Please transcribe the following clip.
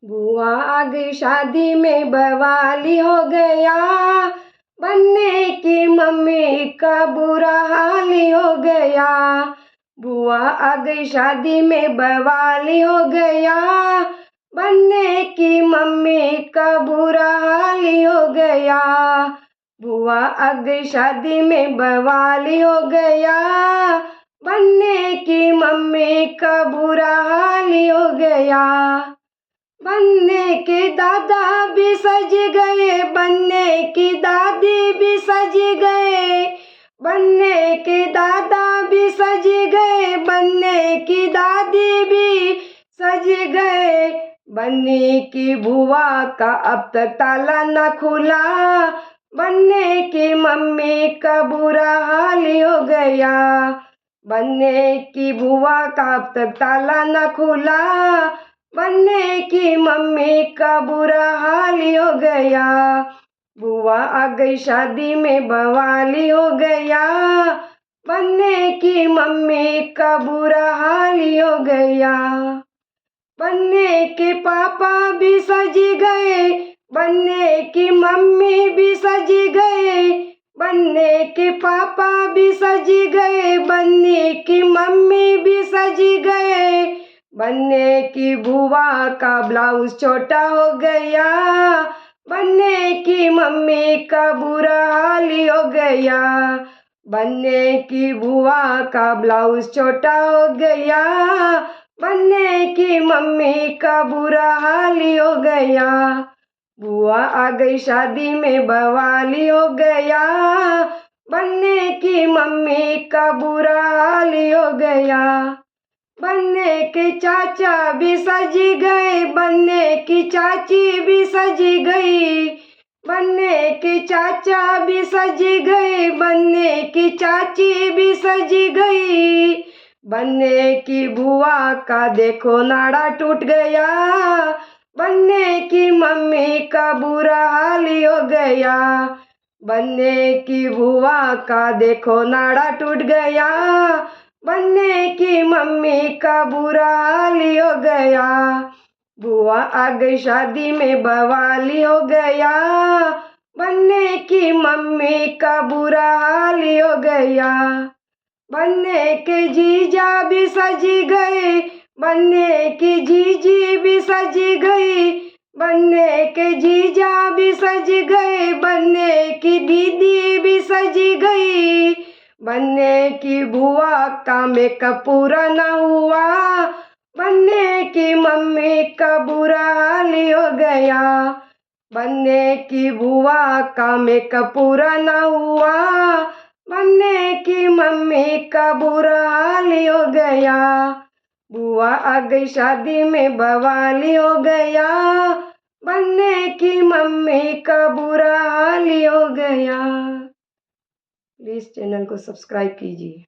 बुआ आ गई शादी में बवाली हो गया, बनने की मम्मी का बुरा हाल हो गया। बुआ आ गई शादी में बवाली हो गया, बनने की मम्मी का बुरा हाल हो गया। बुआ आ गई शादी में बवाली हो गया, बनने की मम्मी का बुरा हाल हो गया। बनने के दादा भी सज गए, बनने की दादी भी सज गए, बनने के दादा भी सज गए, बनने की दादी भी सज गए। बनने की बुआ का अब तक ताला न खुला, बनने की मम्मी का बुरा हाल हो गया। बनने की बुआ का अब तक ताला न खुला, बनने की मम्मी का बुरा हाल हो गया। बुआ आ गई शादी में बवाली हो गया, बनने की मम्मी का बुरा हाल हो गया। बनने के पापा भी सज गए, बनने की मम्मी भी सज गए, बनने के पापा भी सज गए, बनने की मम्मी भी सज गए। बनने की बुआ का ब्लाउज छोटा हो गया, बनने की मम्मी का बुरा हाल हो गया। बनने की बुआ का ब्लाउज छोटा हो गया, बनने की मम्मी का बुरा हाल हो गया। बुआ आ गई शादी में बवाली हो गया, बनने की मम्मी का बुरा हाल हो गया। बनने के चाचा भी सज गए, बनने की चाची भी सज गई, बनने के चाचा भी सज गए, बनने की चाची भी सज गई। बनने की बुआ का देखो नाड़ा टूट गया, बनने की मम्मी का बुरा हाल हो गया। बनने की बुआ का देखो नाड़ा टूट गया, बनने की मम्मी का बुरा हाल हो गया। बुआ आ गई शादी में बवाली हो गया, बनने की मम्मी का बुरा हाल हो गया। बनने के जीजा भी सज गए, बनने की जीजी भी सज गई, बनने के जीजा भी सज गए, बनने की दीदी भी सज गई। बनने की बुआ का मेकअप पूरा न हुआ, बनने की मम्मी का बुरा हाल हो गया। बनने की बुआ का मेकअप पूरा न हुआ, बनने की मम्मी का बुरा हाल हो गया। बुआ आ गई शादी में बवाली हो गया, बनने की मम्मी का बुरा हाल हो गया। प्लीज़ चैनल को सब्सक्राइब कीजिए।